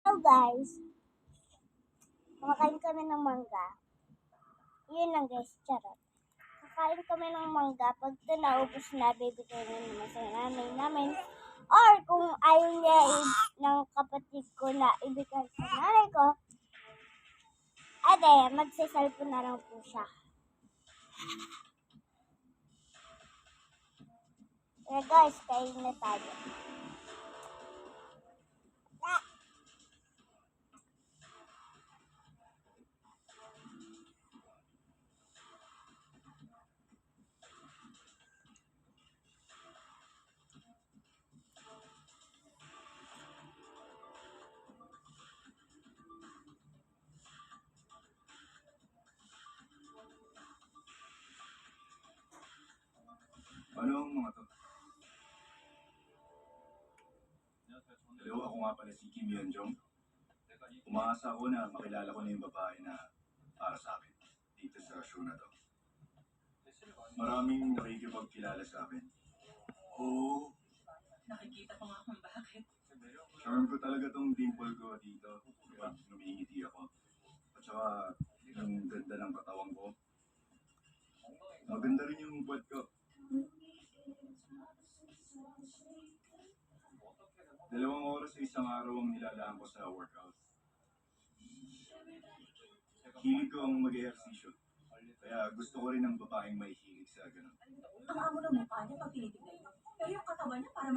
So guys, kumakain kami ng mangga. Yun lang guys, charot. Kakain kami ng mangga. Pag ito naubos na, bibigay naman sa namin. Or kung ayaw niya ng kapatid ko na ibigay sa nanay ko, ade, magsiselfon na lang po siya. Kaya guys, kain na tayo. Ano ang mga to? Hello, ako nga pala si Kim Yeonjong. Umaasa ako na makilala ko na yung babae na para sa akin dito sa show na to. Maraming nakikipagkilala sa akin. Oo, Nakikita ko nga kung bakit. charm ko talaga tong dimple ko dito. Kaya lumingiti ako. At saka, yung ganda ng katawan ko. Maganda rin yung buhat ko. 2 oras sa isang araw ang nilalaan ko sa workout. Hilig ko ang mag-ehersisyo. Kaya gusto ko rin ng babaeng may hilig sa ganun. Ang amo ng mukha niya pag tinitignan niyo. Pero yung katawan niya para